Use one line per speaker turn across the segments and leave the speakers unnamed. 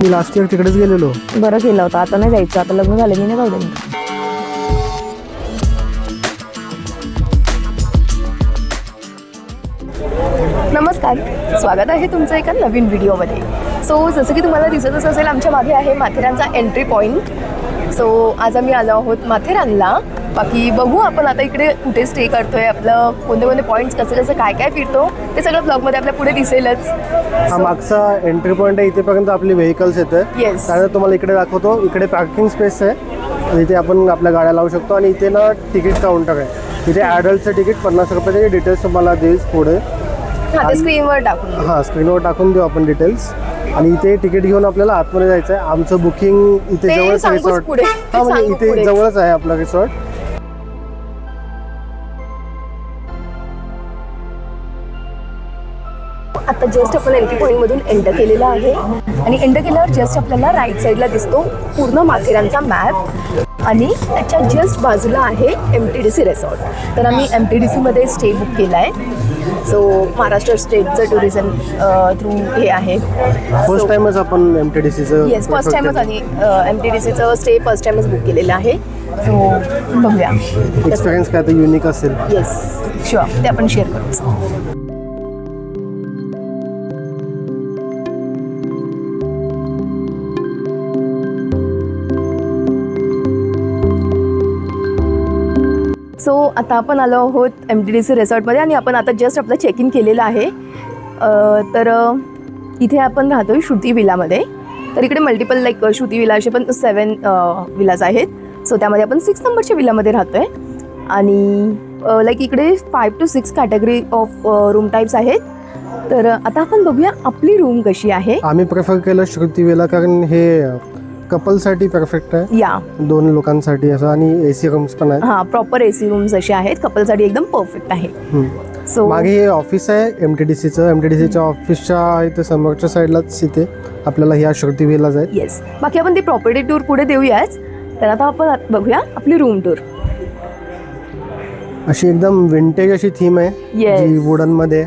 मी last year तिकडेच गेलेलो.
बरं केलं होतं, आता नाही जायचं, आता लग्न झालं की नाही जाऊ दे. नमस्कार, स्वागत आहे तुमचं एका नवीन व्हिडिओमध्ये. सो जसं की तुम्हाला दिसतच असेल, आमच्या मागे आहे माथेरानचा एंट्री पॉईंट. सो आज आम्ही आलो आहोत माथेरानला. बाकी बघू आपण आता इकडे कुठे स्टे करतोय, आपलं कोणते कोणते पॉईंट्स, कसं काय काय फिरतो ते सगळं ब्लॉगमध्ये आपल्या पुढे दिसेलच.
हा मागचा एंट्री पॉईंट आहे, इथेपर्यंत आपली व्हेकल्स येते.
येस,
त्यानंतर तुम्हाला इकडे दाखवतो. इकडे पार्किंग स्पेस आहे, इथे आपण आपल्या गाड्या लावू शकतो. आणि इथे ना तिकीट काउंटर आहे. इथे ॲडल्टचं तिकीट 50 रुपयाचे डिटेल्स तुम्हाला देईल पुढे.
ते स्क्रीनवर टाकून,
हां स्क्रीनवर टाकून देऊ आपण डिटेल्स. आणि इथे तिकीट घेऊन आपल्याला आतमध्ये जायचं आहे. आमचं बुकिंग इथे जवळच आहे रिसॉर्ट. हां म्हणजे इथे जवळच आहे आपलं रिसॉर्ट.
आता जस्ट आपण एंट्री पॉईंटमधून एंटर केलेला आहे. आणि एंटर केल्यावर जस्ट आपल्याला राईट साईडला दिसतो पूर्ण माथेरानचा मॅप. आणि त्याच्या जस्ट बाजूला आहे MTDC रिसॉर्ट. तर आम्ही MTDCमध्ये स्टे बुक केला आहे. सो महाराष्ट्र स्टेटचं टुरिझम थ्रू हे आहे.
फर्स्ट टाइमच आपण MTDCचं.
येस, फर्स्ट टाइमच. आणि MTDCचं स्टे फर्स्ट टाइमच बुक केलेलं आहे. सो बघूया
एक्सपिरियन्स काय तर युनिक असेल.
येस शुअर, ते आपण शेअर करू. सो आता आपण आलो आहोत MTDC रिसॉर्टमध्ये. आणि आपण आता जस्ट आपलं चेक इन केलेलं आहे. तर इथे आपण राहतो आहे श्रुती विलामध्ये. तर इकडे मल्टिपल लाईक श्रुती विला असे पण 7 विलाज आहेत. सो त्यामध्ये आपण 6 नंबरच्या विलामध्ये राहतो आहे. आणि लाईक इकडे 5 to 6 category of room types आहेत. तर आता आपण बघूया आपली रूम कशी आहे.
आम्ही प्रेफर केलं श्रुती विला कारण हे कपलसाठी परफेक्ट आहे.
या
2 लोकांसाठी असं. आणि AC रूम्स पण आहेत.
हां, प्रॉपर AC रूम्स असे आहेत. कपलसाठी एकदम परफेक्ट आहे. सो
मागे हे ऑफिस आहे MTDCचं. MTDCच्या ऑफिसच्या इथे समोरच्या साईडलाच इथे आपल्याला ह्या श्रुती विलाज आहेत.
येस, बाकी आपण ती प्रॉपर्टी टूर पुढे देऊयाच. तर आता आपण बघूया आपली रूम टूर.
अशी एकदम विंटेज अशी थीम आहे.
Yes.
जी वुडनमध्ये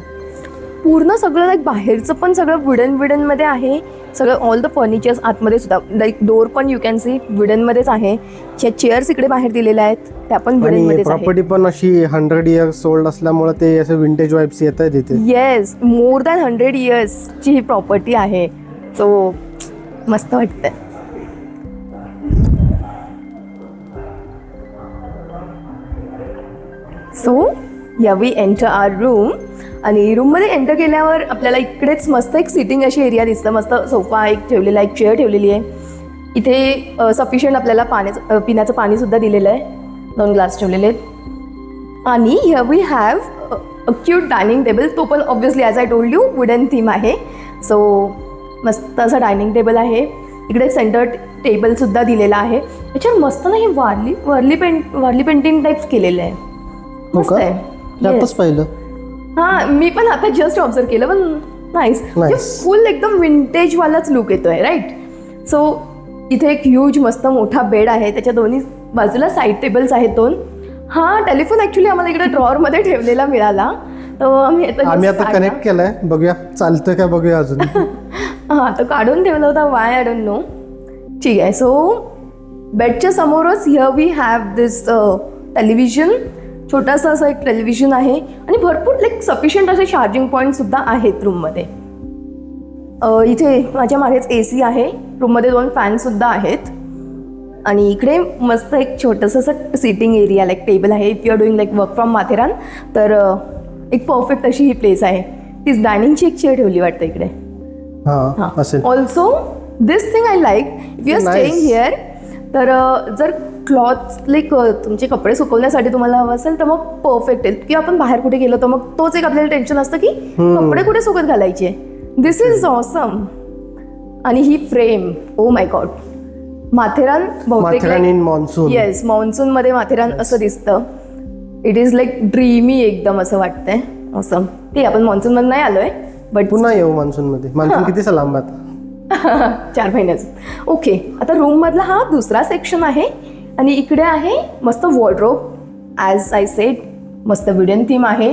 पूर्ण सगळं लाईक बाहेरचं पण सगळं वुडनमध्ये आहे. सगळं ऑल द फर्निचर्स आतमध्ये सुद्धा. लाईक डोर पण यू कॅन सी वुडनमध्येच आहे. चेअर्स इकडे बाहेर दिलेल्या आहेत, त्या पण वुडनमध्येच आहे.
प्रॉपर्टी पण अशी 100 इयर्स ओल्ड असल्यामुळे ते असं विंटेज वाइब्स येत आहेत इथे.
येस, मोर दॅन 100 इयर्सची ही प्रॉपर्टी आहे. सो मस्त वाटतंय. सो या वी एंटर आवर रूम. आणि रूममध्ये एंटर केल्यावर आपल्याला इकडेच मस्त एक सिटिंग अशी एरिया दिसतं. मस्त सोफा एक ठेवलेला, एक चेअर ठेवलेली आहे. इथे सफिशियंट आपल्याला पिण्याचं पाणीसुद्धा दिलेलं आहे. 2 ग्लास ठेवलेले आहेत. आणि here we have a cute dining table. तो पण obviously as I told you wooden theme आहे. सो मस्त असं डायनिंग टेबल आहे. इकडे सेंटर टेबलसुद्धा दिलेला आहे. त्याच्यावर मस्त नाही वारली पेंटिंग टाईप्स केलेलं आहे. मस्त आहे.
त्यातच पाहिलं.
हां, मी पण आता जस्ट ऑब्झर्व केलं. पण नाईस, फुल एकदम विंटेजवालाच लुक येतोय. राईट. सो इथे एक ह्यूज मस्त मोठा बेड आहे. त्याच्या दोन्ही बाजूला साईड टेबल्स आहेत 2. हा टेलिफोन ॲक्च्युली आम्हाला इकडे ड्रॉअरमध्ये ठेवलेला मिळाला. तर आम्ही
आता कनेक्ट केलाय. बघूया चालतोय का बघूया अजून.
हां, तर काढून ठेवला होता. Why I don't know. ठीक आहे. सो बेडच्या समोरच here we have this television. छोटासा असं एक टेलिव्हिजन आहे. आणि भरपूर लाईक सफिशियंट असे चार्जिंग पॉईंटसुद्धा आहेत रूममध्ये. इथे माझ्या मागेच AC आहे. रूममध्ये 2 फॅनसुद्धा आहेत. आणि इकडे मस्त एक छोटंसं असं सिटिंग एरिया लाईक टेबल आहे. If you are doing like work from Matheran तर एक परफेक्ट अशी ही प्लेस आहे. तीच डायनिंगची एक चेअर ठेवली वाटतं इकडे. Also this thing I like. If you are staying here तर जर क्लॉथ लाईक तुमचे कपडे सुकवण्यासाठी तुम्हाला हवं असेल तर मग परफेक्ट आहे. किंवा आपण बाहेर कुठे गेलो तर मग तोच एक आपल्याला टेन्शन असतं की कपडे कुठे सुकत घालायचे. This is awesome. आणि ही frame, oh my god, Matheran बहुतेक
इन मॉन्सून.
येस, मॉन्सूनमध्ये माथेरान असं दिसतं. इट इज लाईक ड्रीमी एकदम असं वाटतंय. ऑसम. ठीक, आपण मॉन्सूनमध्ये नाही आलोय बट
पुन्हा येऊ मॉन्सूनमध्ये. मॉन्सून किती लांब आता?
4 महिन्याचं. ओके, आता रूममधला हा दुसरा सेक्शन आहे. आणि इकडे आहे मस्त वॉर्डरोब. ॲज आय सेड, मस्त वुडन थीम आहे.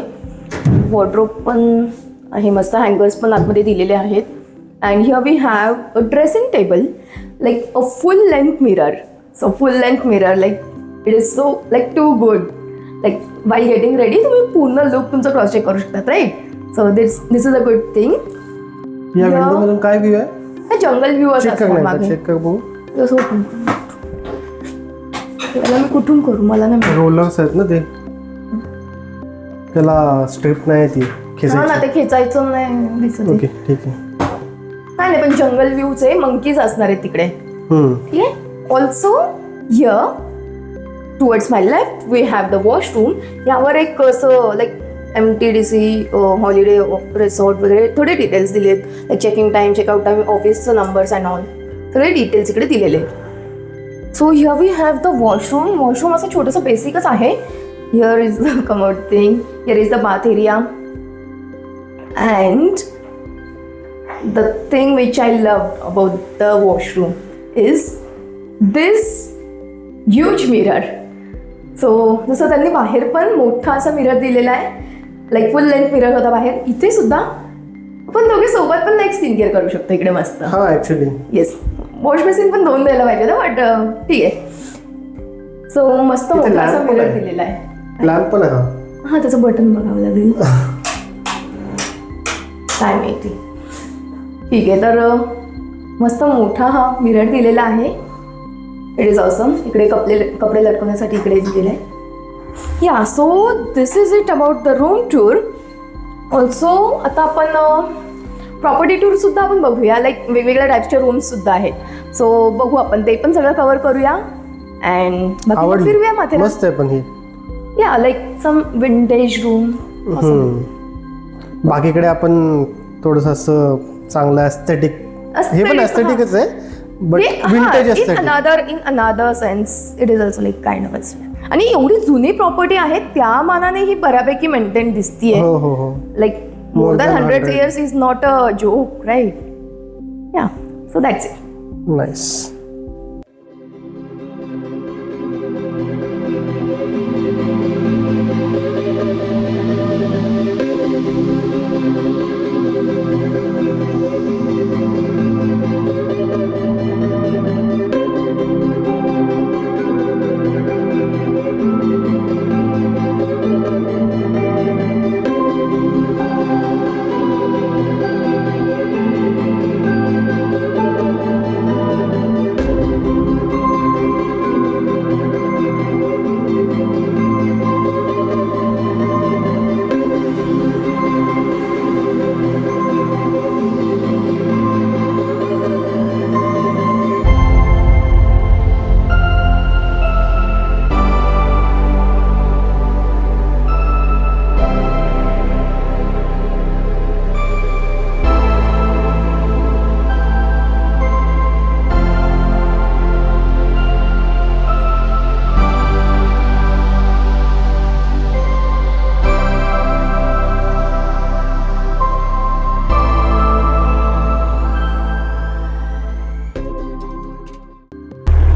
वॉर्डरोब पण आहे मस्त. हँगर्स पण आतमध्ये दिलेले आहेत. and here we have a dressing table, like a full length mirror. So full length mirror, like it is so like too good. Like while getting ready, तुम्ही पूर्ण लुक तुमचा क्रॉस चेक करू शकतात, right? So this is a good thing.
या window मधून काय view आहे?
हा जंगल व्ह्यू
चेक कर
असतो
नाही
मागे.
चेक कर बघू.
जसं ओपन त्याला मी कुठून करू, मला नाही
रोलर्स आहेत ना ते, त्याला स्ट्रिप नाही ती
ना
खेचायची.
ते खेचायचं नाही दिसत.
ओके ठीक आहे.
नाही पण जंगल व्ह्यूचे मंकीज असणार आहेत तिकडे. ठीक आहे. Also here towards my left we have the washroom. यावर एक असं लाईक MTDC हॉलिडे रिसॉर्ट वगैरे थोडे डिटेल्स दिले आहेत, like checking time, checkout time, ऑफिसचं नंबर्स अँड ऑल, सगळे डिटेल्स इकडे दिलेले आहेत. So here we have the washroom. Washroom असं छोटंसं बेसिकच आहे. Here is the commode thing, here is the bath area, and the thing which I love about the washroom is this huge mirror. So जसं त्यांनी बाहेर पण मोठा असा मिरर दिलेला आहे, लाईक फुल लेंथ मिरर होता बाहेर, इथे सुद्धा आपण दोघे सोबत पण लाईक स्किन केअर करू शकतो इकडे मस्त.
हा ऍक्च्युली
येस, वॉश बेसिन पण 2 द्यायला पाहिजे ना, बट ठीक आहे. सो मस्त मोठा असा मिरर दिलेला आहे.
लॅम्प पण आहे.
हा त्याचं बटन बघावं लागेल, काय माहिती. ठीक आहे, तर मस्त मोठा हा मिरर दिलेला आहे. It is awesome. इकडे कपडे लटकवण्यासाठी इकडे दिलेलं आहे. या so this is it about the room tour. Also आता आपण प्रॉपर्टी टूर सुद्धा आपण बघूया, लाईक वेगवेगळ्या टाईपचे रूम्स सुद्धा आहेत. सो बघू आपण ते पण सगळं कव्हर करूया अँड बाकी फिरूया माथेरान.
मस्त आहे पण ही.
या लाईक सम विंटेज रूम.
बाकीकडे आपण थोडस असं चांगलं एस्थेटिक, हे पण एस्थेटिकच आहे बट विंटेज एस्थेटिक.
इन अनादर sense it is also like kind of aesthetic. आणि एवढी जुनी प्रॉपर्टी आहे त्या मानाने ही बऱ्यापैकी मेंटेन दिसतीये.
हो हो हो.
Like more than 100 years is not a joke, right? Yeah so that's it.
Nice.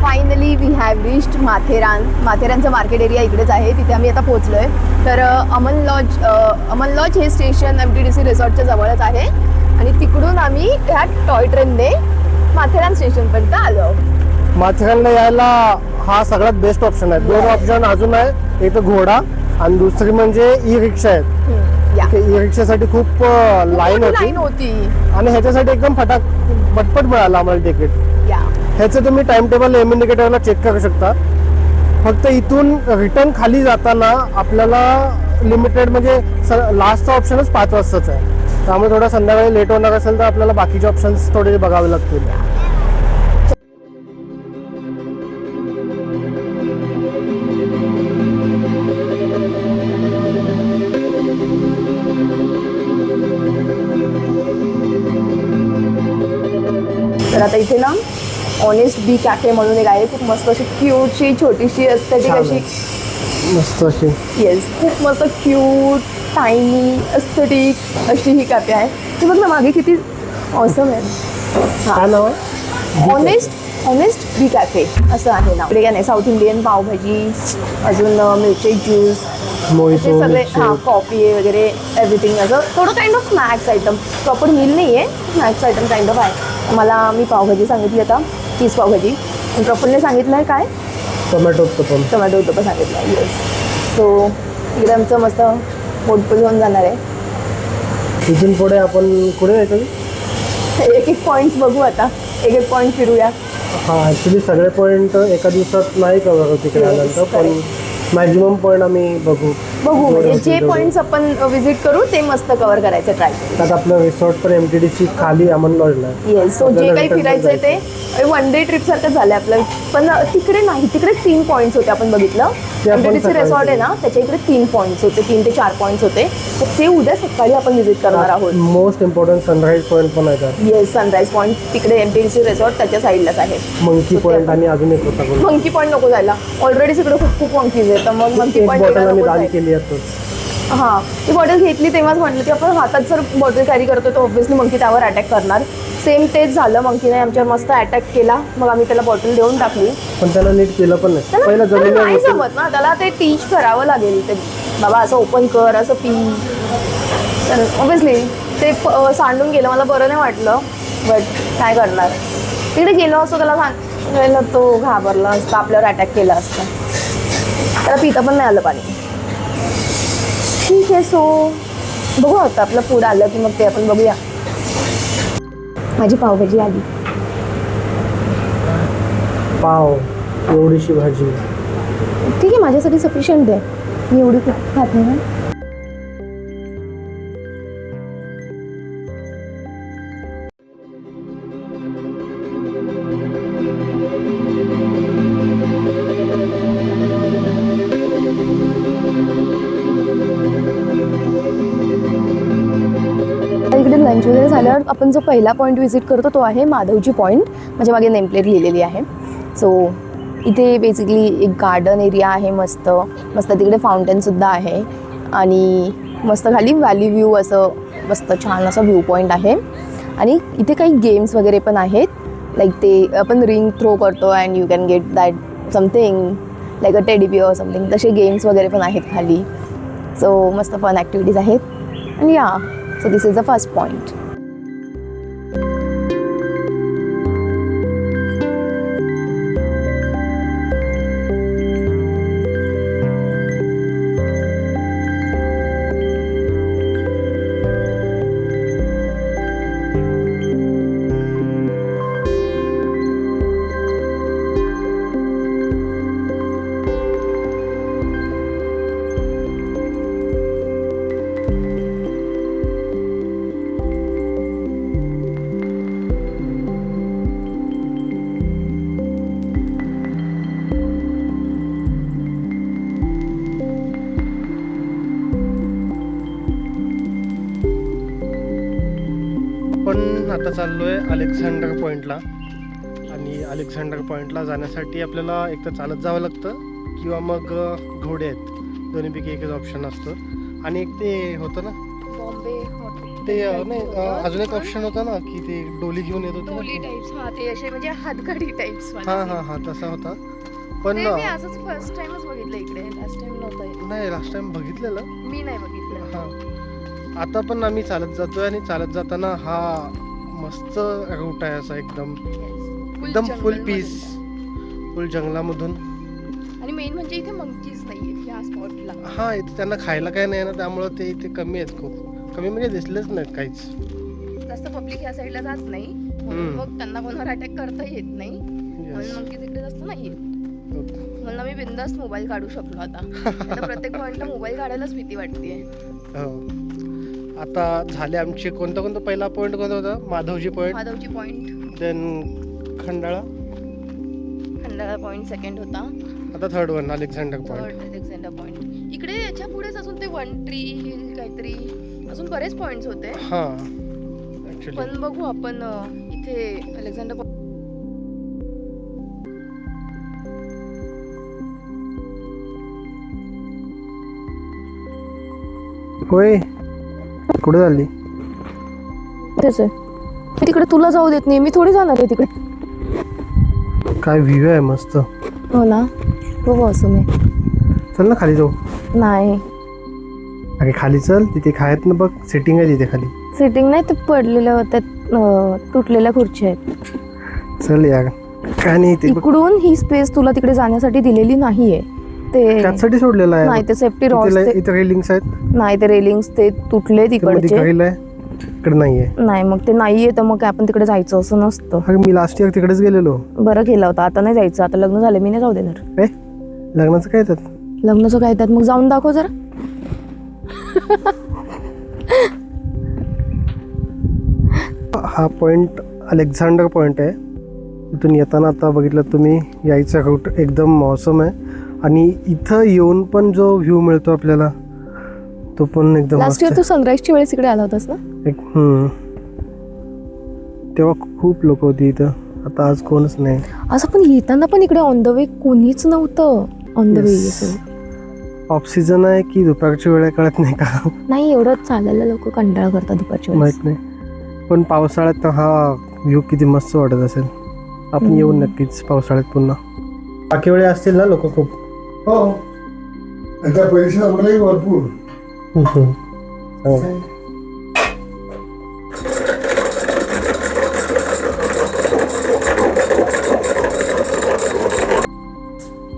Finally we have reached Matheran. माथेरानचं मार्केट एरिया इकडेच आहे, तिथे आम्ही आता पोहोचलो आहे. तर अमन लॉज हे स्टेशन MTDC रिसॉर्टच्या जवळच आहे आणि तिकडून आम्ही ह्या टॉय ट्रेनने माथेरान स्टेशनपर्यंत आलो.
माथेरानला यायला हा सगळ्यात बेस्ट ऑप्शन आहे. 2 ऑप्शन अजून आहे, एक घोडा आणि दुसरी म्हणजे ई रिक्षा आहेत. ई रिक्षासाठी खूप लाईन होती आणि ह्याच्यासाठी एकदम पटपट मिळालं आम्हाला तिकीट. ह्याचं तुम्ही टाइम टेबल इंडिकेटरला चेक करू शकता. फक्त इथून रिटर्न खाली जाताना आपल्याला लिमिटेड म्हणजे लास्टचा ऑप्शनच 5 वाजताच आहे. त्यामुळे थोडा संध्याकाळी लेट होणार असेल तर आपल्याला बाकीचे ऑप्शन्स थोडे बघावे लागतील.
तर आता इथे ना ऑनेस्ट बी कॅफे म्हणून एक आहे, खूप मस्त अशी क्यूटशी छोटीशी एस्थेटिक अशी,
मस्त अशी.
येस, खूप मस्त क्यूट टायनी एस्थेटिक अशी ही कॅफे आहे. ती बघ ना मागे किती ऑसम आहे.
काय नाव आहे?
ऑनेस्ट बी कॅफे असं आहे ना. इकडे काय नाही, साऊथ इंडियन पावभाजी, अजून मिल्कशेक ज्यूस,
मोहितो,
सगळे
मिल्कशेक.
हां कॉफी वगैरे एव्हरीथिंग असं थोडं kind of snacks item. Proper meal नाही आहे, स्नॅक्स आयटम काइंड ऑफ आहे. मी पावभाजी सांगितली आता, चीज पावभाजी. आणि प्रफुल्लने सांगितलं आहे काय,
टोमॅटो उत्तपम.
टोमॅटो उत्तपम सांगितलं आहे. येस. सो इकडे आमचं मस्त पोटफुल होऊन जाणार आहे.
इथून पुढे आपण कुठे जायचं?
एक एक पॉईंट्स बघू आता, एक एक पॉईंट फिरूया.
हां ॲक्च्युली सगळे पॉईंट एका दिवसात नाही कव्हर होत तिकडे
Yes,
आल्यानंतर, पण
correct.
मॅक्झिमम पॉईंट आम्ही बघू
म्हणजे जे पॉईंट्स आपण व्हिजिट करू ते मस्त कव्हर करायचं ट्राय करू.
त्यात आपलं रिसॉर्ट पण MTDC खाली अमन लॉजला आहे.
येस. सो जे काही फिरायचं आहे ते वन डे ट्रिप सारखं झालं आपलं. पण तिकडे नाही, तिकडे 3 पॉईंट्स होते आपण बघितलं.
ते आपण
MTDC
सकाळी
रिसॉर्ट आहे ना, त्याच्या इकडे 3 पॉईंट्स होते, 3 ते 4 पॉईंट्स होते. तर ते उद्या सकाळी आपण व्हिजिट करणार आहोत.
मोस्ट इम्पॉर्टंट सनराईज पॉईंट पण आहे त्यात.
येस. सनराईज पॉईंट तिकडे MTDC रिसॉर्ट त्याच्या साईडलाच आहे.
मंकी पॉईंट आणि अजून एक होता कोण.
मंकी पॉईंट नको जायला, ऑलरेडी तिकडे खूप खूप मंकीज आहेत, तर मग मंकी
एक
पॉईंट
बॉटल आम्ही दान केली आहे.
हां ती बॉटल घेतली तेव्हाच म्हटलं की आपण हातात जर बॉटल कॅरी करतो तर ऑब्व्हियसली मंकी त्यावर अटॅक करणार. सेम तेच झालं, मंकीने आमच्यावर मस्त अटॅक केला. मग आम्ही त्याला बॉटल देऊन टाकली.
पण त्याला नीट केलं पण नाही. पहिला
त्याला
जमिनीवर
नाही
बसून
जमत ना, त्याला ते टीच करावं लागेल. ते बाबा असं ओपन कर, असं पी. तर ऑब्व्हियसली ते सांडून गेलं, मला बरं नाही वाटलं. बट काय करणार, तिकडे गेलो असतो त्याला सांगितलं, तो घाबरला असता, आपल्यावर अटॅक केला असता. त्याला पिता पण नाही आलं पाणी. ठीक आहे. सो बघू आता आपलं फूड आलं की मग ते आपण बघूया. माझी पावभाजी आली.
पाव एवढीशी भाजी.
ठीक आहे, माझ्यासाठी सफिशियंट आहे. मी एवढी खूप खात नाही ना. इकडे लंच वगैरे झाल्यावर आपण जो पहिला पॉईंट व्हिजिट करतो तो आहे माधवजी पॉईंट. माझ्या मागे नेमप्लेट लिहिलेली आहे. सो इथे बेसिकली एक गार्डन एरिया आहे, मस्त मस्त तिकडे फाउंटेनसुद्धा आहे आणि मस्त खाली व्हॅली व्ह्यू, असं मस्त छान असं व्ह्यू पॉईंट आहे. आणि इथे काही गेम्स वगैरे पण आहेत, लाईक ते आपण रिंग थ्रो करतो and you can get that something like a teddy bear something, तसे गेम्स वगैरे पण आहेत खाली. सो मस्त फन ॲक्टिव्हिटीज आहेत. आणि या so this is the first point.
आपण आता चाललोय अलेक्झांडर पॉईंटला. आणि अलेक्झांडर पॉईंटला जाण्यासाठी आपल्याला एक तर चालत जावं लागतं किंवा मग घोडे आहेत, दोन्हीपैकी एकच ऑप्शन असतं. आणि एक ते होतं ना
बॉम्बे
ते नाही अजून एक ऑप्शन होता ना की ते डोली घेऊन येत होते
डोली टाइप्स. हां ते असे म्हणजे हातगाडी टाइप्स.
हां तसा होता. पण
मी असंच फर्स्ट टाइमच बघितलं इकडे, लास्ट टाइम नव्हतं.
नाही लास्ट टाइम बघितलेलं
मी नाही बघितलं.
हां. आता पण आम्ही चालत जातोय आणि चालत जाताना हा मस्त रूट आहे असा एकदम एकदम फुल पीस, फुल जंगलामधून.
आणि मेन म्हणजे इथे मंकीज नाहीये या स्पॉटला.
हा इथे त्यांना खायला काय नाही ना, त्यामुळं ते इथे कमी आहेत, खूप कमी म्हणजे दिसलेच नाहीत काहीच.
जास्त पब्लिक या साईडला जात नाही, म्हणून मग त्यांना कोणावर अटॅक करता येत नाही, म्हणून मंकीज इकडे जास्त नाही येत. म्हणून आम्ही बिंदास्त मोबाईल काढू शकलो. आता प्रत्येक पॉईंटला मोबाईल काढायलाच भीती वाटते.
आता झाले आमचे कोणता पहिला पॉईंट कोणता होता? Madhavji point, then Khandala
point second होता.
आता थर्ड वन अलेक्झांडर
पॉईंट. इकडे याच्या पुढेच अजून ते वन ट्री हिल काहीतरी अजून बरेच पॉइंट्स होते. पण बघू आपण इथे अलेक्झांडर
होय कुठे झाली?
तेच आहे, मी तिकडे तुला जाऊ देत नाही, मी थोडी जाणार आहे तिकडे.
काय व्ह्यू आहे मस्त.
हो ना, बघू असं मी.
चल ना खाली जाऊ.
नाही
अरे खाली चल, तिथे खायत ना बघ, सेटिंग आहे तिथे खाली.
सिटिंग नाही, ते पडलेल्या होत्या, तुटलेल्या खुर्च्या आहेत.
चल यार, काय नाही ते बघ.
इकडून ही स्पेस तुला तिकडे जाण्यासाठी दिलेली नाहीये. ते
त्यासाठी सोडलेलं आहे.
नाही, ते सेफ्टी रॉड
इथे रेलिंग्स आहेत.
नाही, ते रेलिंग्स ते तुटले तिकडचे.
इकडे नाहीये.
नाही, मग ते नाहीये तर मग काय आपण तिकडे जायचं असं नसतं.
अरे मी लास्ट इयर तिकडेच गेलेलो.
बरं केलं होतं. आता नाही जायचं, आता लग्न झालं, मी नाही जाऊ देणार.
लग्नाचं काय त्यात?
लग्नाचं काय त्यात? मग जाऊन दाखव जरा.
हा पॉइंट अलेक्झांडर पॉइंट आहे. इथून येताना आता बघितलं तुम्ही, यायचा रूट एकदम मौसम आहे. आणि इथं येऊन पण जो व्ह्यू मिळतो आपल्याला तो पण एकदम
लास्ट इयर तू सनराईजच्या वेळेस इकडे आला होतास ना?
तेव्हा खूप लोक होती इथं. आता आज कोणच नाही.
असं पण येताना पण इकडे ऑन द वे कोणीच नव्हतं. On the way
of season आहे की दुपारची वेळ कळत नाही का?
नाही, एवढं चालायला लोक कंटाळा करतात दुपारच्या वेळेस.
माहित नाही, पण पावसाळ्यात हा व्ह्यू किती मस्त वाटत असेल. आपण येऊ नक्कीच पावसाळ्यात पुन्हा. बाकी वेळे असतील ना लोक खूप.
हो, आता पैसे आपल्याही भरपूर.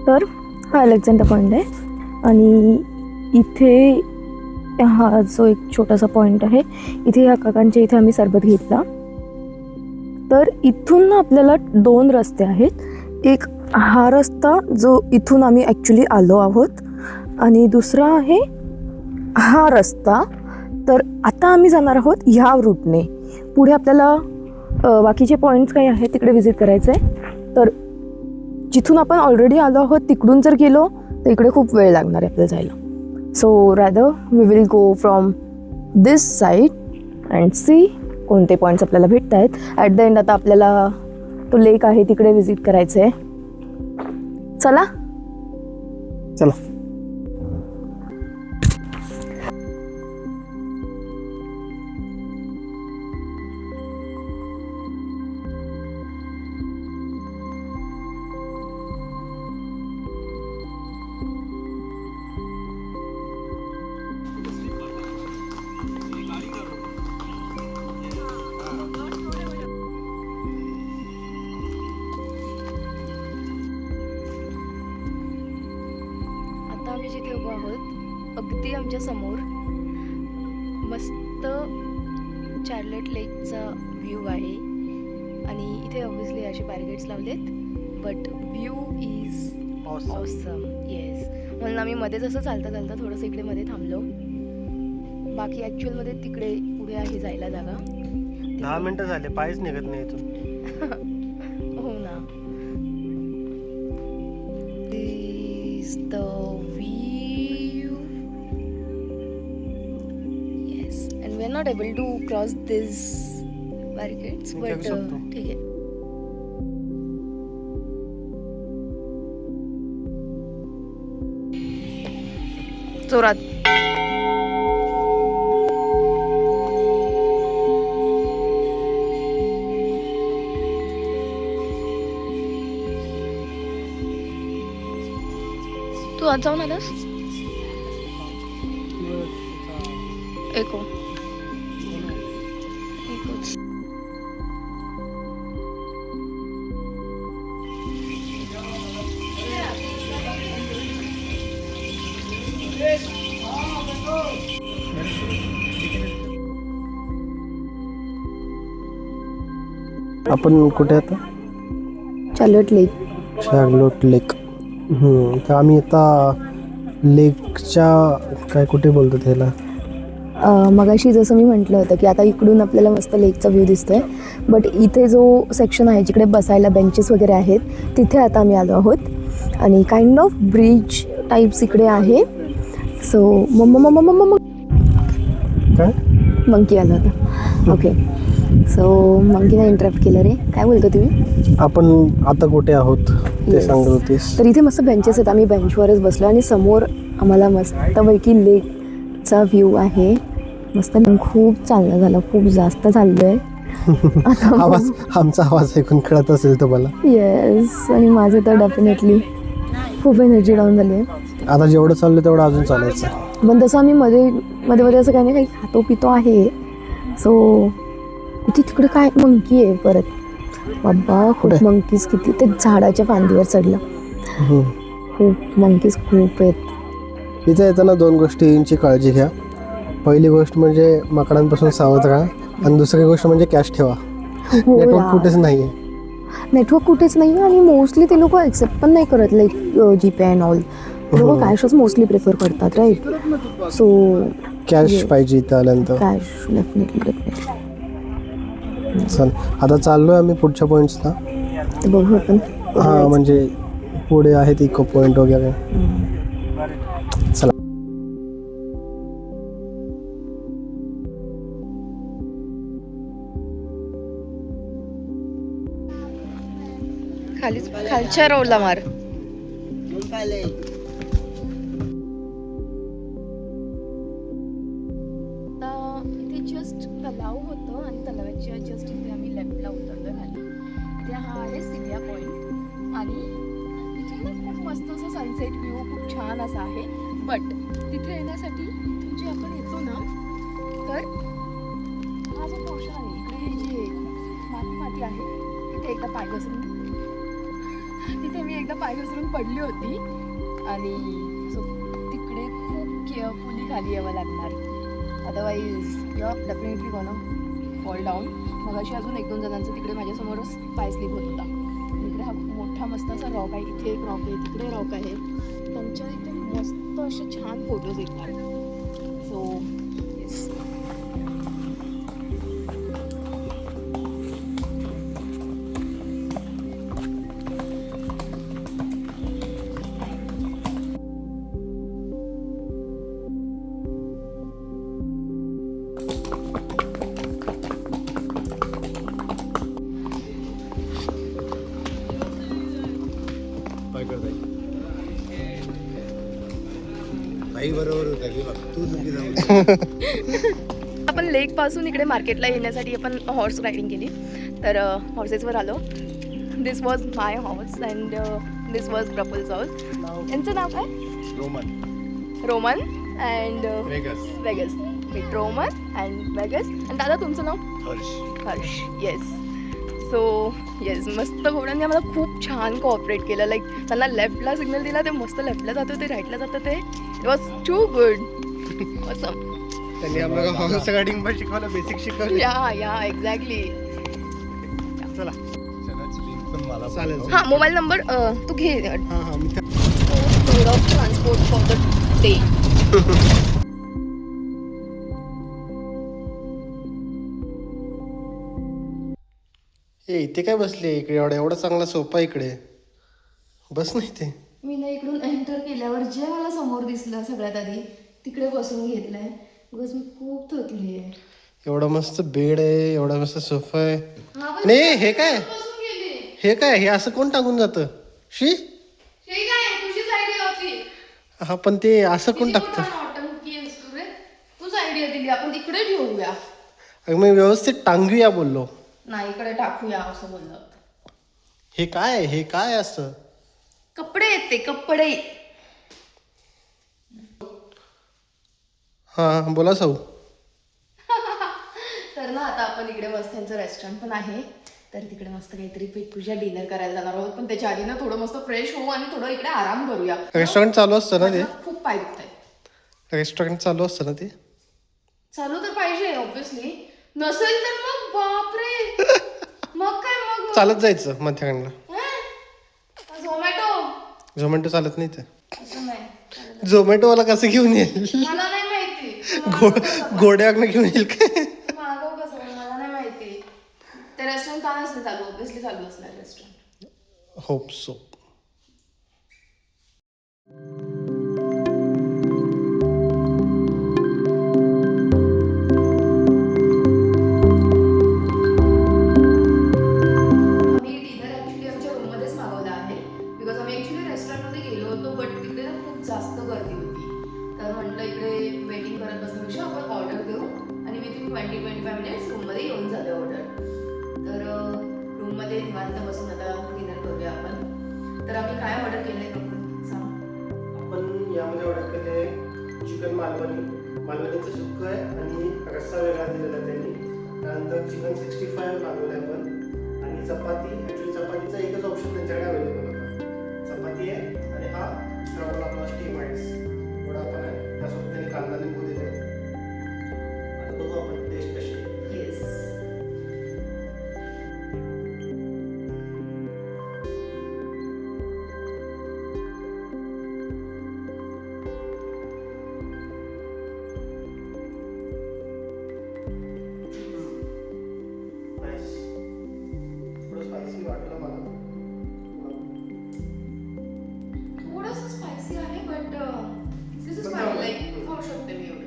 तर हा अलेक्झांडर पॉइंट आहे. आणि इथे हा जो एक छोटासा पॉइंट आहे, इथे ह्या काकांच्या इथे आम्ही सरबत घेतला. तर इथून ना आपल्याला 2 रस्ते आहेत. एक हा रस्ता जो इथून आम्ही ॲक्च्युली आलो आहोत, आणि दुसरा आहे हा रस्ता. तर आता आम्ही जाणार आहोत ह्या रूटने. पुढे आपल्याला बाकीचे पॉईंट्स काही आहेत तिकडे व्हिजिट करायचं आहे. तर जिथून आपण ऑलरेडी आलो आहोत तिकडून जर गेलो तर इकडे खूप वेळ लागणार आहे आपल्याला जायला. So rather we will go from this side and see कोणते पॉईंट्स आपल्याला भेटत आहेत. ॲट द एंड आता आपल्याला तो लेक आहे तिकडे व्हिजिट करायचं आहे. चला
चला.
आम्ही जिथे उभो आहोत अगदी आमच्या समोर मस्त चार्लेट लेकचा व्ह्यू आहे. आणि इथे ऑब्व्हियसली असे बॅरिकेड्स लावलेत, but view is awesome. Yes, म्हणून आम्ही मध्ये जसं चालता चालता थोडंसं इकडे मध्ये थांबलो. बाकी ॲक्च्युअलमध्ये तिकडे पुढे आहे जायला जागा.
10 मिनिटं झाले, पायच निघत नाही इथून.
हो ना. Is the we are not able to cross these barricades, but ठीक है. जोरात. तू आज जाऊन आलास? एको
आपण कुठे आता?
चार्लोट लेक.
चार्लोट लेक. तर आम्ही आता लेकच्या काय कुठे बोलतो त्याला,
मगाशी जसं मी म्हटलं होतं की आता इकडून आपल्याला मस्त लेकचा व्ह्यू दिसतोय. बट इथे जो सेक्शन आहे जिकडे बसायला बेंचेस वगैरे आहेत तिथे आता आम्ही आलो आहोत. आणि काइंड ऑफ ब्रिज टाईप्स इकडे आहे. सो
काय
मंकी आला होता. ओके, सो मंकीने इंटरप्ट केलं रे. काय बोलतो तुम्ही?
आपण आता कुठे आहोत ते सांगत होतीस.
तर इथे मस्त बेंचेस आहेत, आम्ही बेंचवरच बसलो आणि समोर आम्हाला मस्तपैकी लेकचा व्ह्यू आहे. मस्त. खूप चालणं झालं, खूप जास्त चाललोय.
आवाज, आमचा आवाज ऐकून कळत असेल तुम्हाला.
येस, आणि माझं तर डेफिनेटली खूप एनर्जी डाऊन झाली आहे.
आता जेवढं चाललं तेवढं अजून चालायचं.
पण तसं आम्ही मध्ये मध्ये मध्ये असं काही ना काही खातो पितो आहे. सो इथे तिकडे काय मंकी आहे परत. बाबा खूप मंकीज, किती ते झाडाच्या फांदीवर चढलं. खूप मंकीज खूप आहेत.
इथे येताना 2 गोष्टींची काळजी घ्या. पहिली गोष्ट म्हणजे माकडांपासून सावध राहा आणि दुसरी गोष्ट म्हणजे कॅश ठेवा.
हो
नेटवर्क
यार.
कुठेच नाही आहे.
नेटवर्क कुठेच नाही आणि मोस्टली ते लोक ॲक्सेप्ट पण नाही करत, लाईक जीपे अँड ऑल. लोक कॅशच मोस्टली प्रिफर करतात, राईट. सो
कॅश पाहिजे इथं आल्यानंतर.
Cash definitely.
चल आता चाललोय आम्ही पुढच्या पॉईंट्सला.
ते बघू आपण.
हां म्हणजे पुढे आहेत इको पॉईंट वगैरे. चला.
खालच्या रोडला मार. इथे जस्ट तलाव होतं आणि तलावाच्या जस्ट इथे आम्ही लेफ्टला उतरलो खाली. इथे हा आहे सिलिया पॉईंट आणि इथे ना खूप मस्त असं सनसेट व्ह्यू खूप छान असा आहे. बट तिथे येण्यासाठी इथून जे आपण येतो ना, तर हा जो पोर्शन आहे इकडे जे माती आहे तिथे एकदा पाय घसरून पडली होती आणि सो तिकडे खूप केअरफुली खाली यावं लागणार. Otherwise you definitely gonna fall down. मग अशी अजून 1-2 जणांचं तिकडे माझ्यासमोरच पाय स्लिप होत होता. इकडे हा खूप मोठा मस्त असा रॉक आहे. इथे एक रॉक आहे, तिकडे रॉक आहे. त्यांच्या इथे मस्त असे छान फोटोज येतात. So yes. आपण लेक पासून इकडे मार्केटला येण्यासाठी आपण हॉर्स रायडिंग केली. तर हॉर्सेसवर आलो. This was my horse and this was Prafull's horse. यांचं नाव काय? Roman and Vegas. Roman and Vegas. आणि दादा तुमचं नाव? हर्ष. येस. सो येस, मस्त घोड्यांनी आम्हाला खूप छान कोऑपरेट केलं. लाईक त्यांना लेफ्टला सिग्नल दिला, ते मस्त लेफ्टला जात होते, राईटला जात होते. It was too good. Awesome.
त्यांनी आम्हाला हॉर्स रायडिंग पण शिकवलं, बेसिक शिकवलं.
या एक्झॅक्टली.
चला
चालेल.
हां, मोबाईल नंबर तू घे.
हां मी
mode of transport for the day.
इथे काय बसले? इकडे एवढा चांगला सोफा इकडे बस. नाही ते
मी ना इकडून एंटर केल्यावर जे मला समोर दिसलं सगळ्यात आधी तिकडे बसून घेतलंय. बिकॉज मी खूप थकली आहे.
एवढा मस्त बेड आहे, एवढा मस्त सोफा आहे. नाही हे काय, हे काय, हे असं कोण टाकून जातं? शी. हा पण ते असं कोण टाकतं?
तूच आयडिया दिली. आपण तिकडे ठेवूया.
मी व्यवस्थित टांगूया बोललो.
नाही, इकडे टाकूया असं बोललं.
हे काय, हे काय असं?
कपडे आहेत ते, कपडे.
हा बोला साऊ.
तर ना आता आपण इकडे मस्त त्यांचं रेस्टॉरंट पण आहे, तर तिकडे मस्त काहीतरी पेटपूजा डिनर करायला जाणार आहोत. पण त्याच्या आधी ना थोडं मस्त फ्रेश होऊ आणि थोडं इकडे आराम करूया.
रेस्टॉरंट चालू असतं ना ते?
खूप पाय दुखतायत.
रेस्टॉरंट चालू असतं ना ते?
चालू तर पाहिजे ऑब्विसली. नसेल तर मग बापरे. मग काय, मग
चालत जायचं मध्याकडनं. झोमॅटो चालत नाही ते.
असं नाही.
झोमॅटोवाला कसं घेऊन येईल?
मला नाही माहिती.
घोड्यावरनं घेऊन येईल काय?
मागव कसं, मला नाही माहिती. ते रेस्टॉरंट का नसेल चालू? ऑब्विसली चालू असणार रेस्टॉरंट.
Hope so.
जास्त गर्दी होती, तर म्हटलं इकडे वेटिंग करत बसण्यापेक्षा आपण ऑर्डर देऊ आणि विदिन 20-25 मिनिट्स रूममध्ये येऊन जाते ऑर्डर. तर रूममध्ये निवांत बसून आता डिनर करूया आपण. तर आम्ही काय ऑर्डर केलं आहे आपण सांग.
आपण यामध्ये ऑर्डर केले चिकन मालवणी, मालवणीचं सुक्क आहे आणि रस्सा वेगळा दिलेला आहे त्यांनी. त्यानंतर चिकन 65 मागवलं आहे आपण आणि चपाती. ॲक्च्युली चपातीचा एकच ऑप्शन त्यांच्याकडे अवेलेबल होता, चपाती आहे आणि हा नॉर्मल आपला स्टीम राईस वडा पण आहे, त्यासोबत त्यांनी कांदा लिंबू दिले. आता बघू आपण टेस्ट कशी आहे.
येस.
नाईस. थोडं स्पायसी वाटलं मला.
थोडंसं स्पायसी आहे but this is fine, like खाऊ शकते मी एवढं.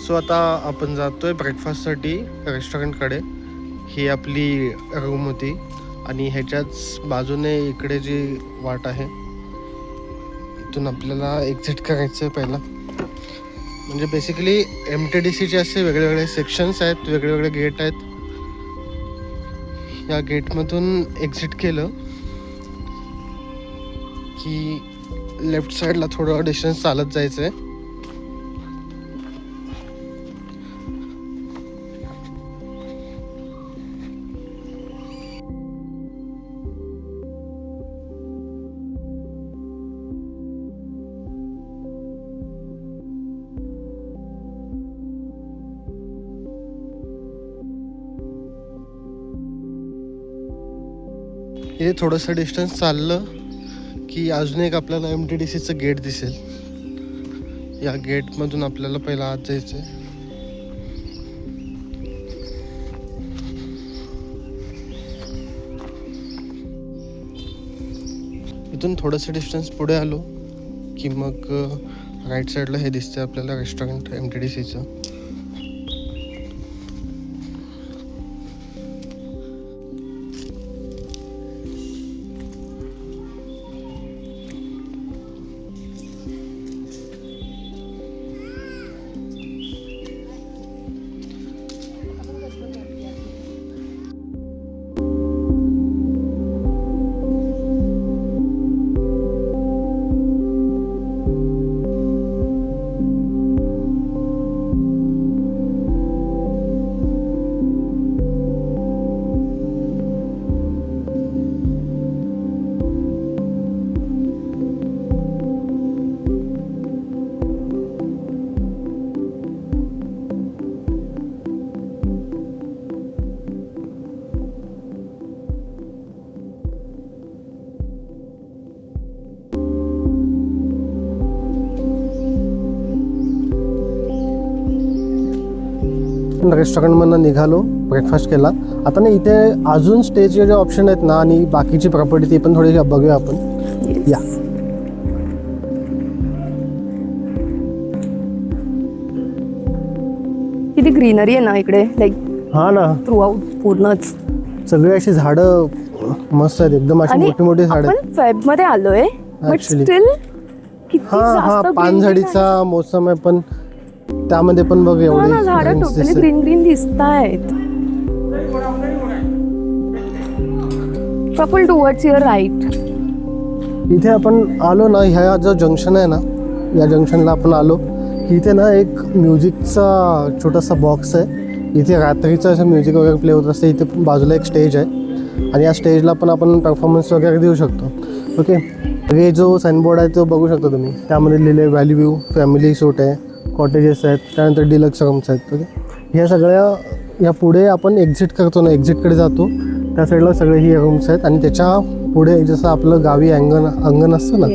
सो आता आपण जातोय ब्रेकफास्टसाठी रेस्टॉरंटकडे. ही आपली रूम होती आणि ह्याच्याच बाजूने इकडे जी वाट आहे इथून आपल्याला एक्झिट करायचं आहे पहिला. म्हणजे बेसिकली MTDCचे असे वेगवेगळे सेक्शन्स आहेत, वेगवेगळे गेट आहेत. या गेटमधून एक्झिट केलं की लेफ्ट साईडला थोडं डिस्टन्स चालत जायचं आहे. इथे थोडंसं डिस्टन्स चाललं की अजून एक आपल्याला MTDCचं गेट दिसेल. या गेटमधून आपल्याला पहिला आत जायचं आहे. इथून थोडंसं डिस्टन्स पुढे आलो की मग राईट साईडला हे दिसते आपल्याला रेस्टॉरंट MTDCचं. रेस्टॉरंटमधनं निघालो, ब्रेकफास्ट केला. आता ना इथे अजून स्टेचे जे ऑप्शन आहेत ना आणि बाकीची प्रॉपर्टी ती पण थोडी बघूया आपण. या
किती ग्रीनरी आहे ना इकडे, लाईक
हा ना,
थ्रू आउट पूर्णच.
सगळी अशी झाडं मस्त आहेत एकदम, अशी
आणि
मोठी मोठी झाडं आहेत.
आपण फेब मध्ये आलोय बट
Actually.
स्टील किती
हा हा
जास्त
पानझडीचा मोसम आहे, पण त्यामध्ये पण बघ एवढी
झाडं
greens
टोटली
दिसतात.
ग्रीन ग्रीन दिसत आहेत. Full towards your right.
इथे आपण आलो ना, ह्या जो जंक्शन आहे ना, या जंक्शनला आपण आलो की इथे ना एक म्युझिकचा छोटासा बॉक्स आहे. इथे रात्रीचं असं म्युझिक वगैरे प्ले होत असते. इथे बाजूला एक स्टेज आहे आणि या स्टेजला पण आपण परफॉर्मन्स वगैरे देऊ शकतो. ओके, हे जो साईनबोर्ड आहे तो बघू शकता तुम्ही. त्यामध्ये लिहिले व्हॅली व्ह्यू, फॅमिली सूट आहे, कॉटेजेस आहेत, त्यानंतर डिलक्स रूम्स आहेत. ओके, ह्या सगळ्या या पुढे आपण एक्झिट करतो ना, एक्झिटकडे जातो त्या साईडला सगळे ही रूम्स आहेत. आणि त्याच्या पुढे जसं आपलं गावी अंगण असतं ना,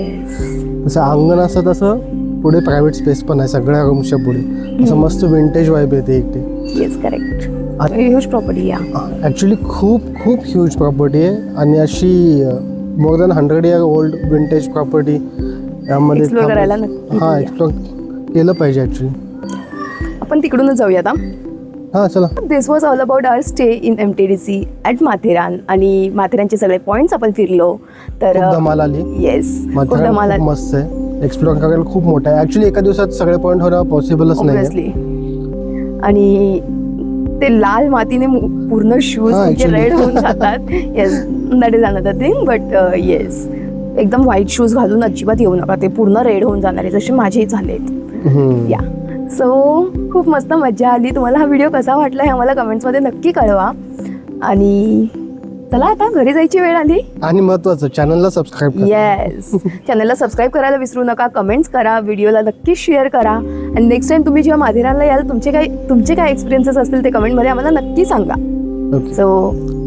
तसं अंगण असतं तसं पुढे प्रायव्हेट स्पेस पण आहे सगळ्या रूम्सच्या पुढे. असं मस्त विंटेज वाईब येते इकडे.
Yes correct. ह्यूज प्रॉपर्टी या
ॲक्च्युली खूप खूप ह्यूज प्रॉपर्टी आहे आणि अशी मोर than 100 year old vintage property यामध्ये
Explore करायला नक्की
हां
जाऊया.
एक्सप्लोर केलं पाहिजे ॲक्च्युली.
आपण तिकडूनच जाऊया आता.
हां चला.
This was all about our stay in MTDC at Matheran. आणि माथेरानचे सगळे पॉईंट्स आपण फिरलो. तर
खूप धमाल आली.
येस, खूप
माथेरान
धमाल
खूप
आली
मस्त आहे, एक्सप्लोर करायला खूप मोठं आहे. ॲक्च्युली एका दिवसात सगळे पॉईंट होणं पॉसिबलच नाही आहे.
ऑब्विसली. आणि ते लाल मातीने पूर्ण शूज
हा,
तुमचे
actually.
रेड होऊन जातात. Yes, that is another thing. But yes, एकदम व्हाईट शूज घालून अजिबात येऊ नका, ते पूर्ण रेड होऊन जाणार आहे, जसे माझेही झालेत. या सो खूप मस्त मजा आली. तुम्हाला हा व्हिडिओ कसा वाटला हे आम्हाला कमेंट्समध्ये नक्की कळवा. आणि चला आता घरी जायची वेळ आली.
आणि महत्वाचं, चॅनलला सबस्क्राईब करा.
येस, चॅनलला सबस्क्राईब करायला विसरू नका, कमेंट्स करा, व्हिडिओला नक्की शेअर करा. आणि नेक्स्ट टाइम तुम्ही जेव्हा माथेरानला याल, तुमचे काय एक्सपिरियन्सेस असतील ते कमेंटमध्ये आम्हाला नक्की सांगा.
ओके.
सो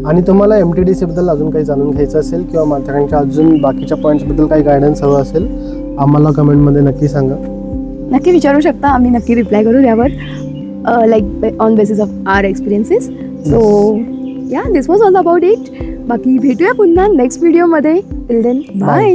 आणि तुम्हाला MTDC बद्दल अजून काही जाणून घ्यायचं असेल किंवा माथेरानच्या अजून बाकीच्या पॉईंट्स बद्दल काही गायडन्स हवं असेल, आम्हाला कमेंटमध्ये नक्की सांगा.
नक्की विचारू शकता, आम्ही नक्की रिप्लाय करू यावर, like on basis of our experiences. So yeah, this was all about it. बाकी भेटूया पुन्हा नेक्स्ट व्हिडिओमध्ये. Till then, bye.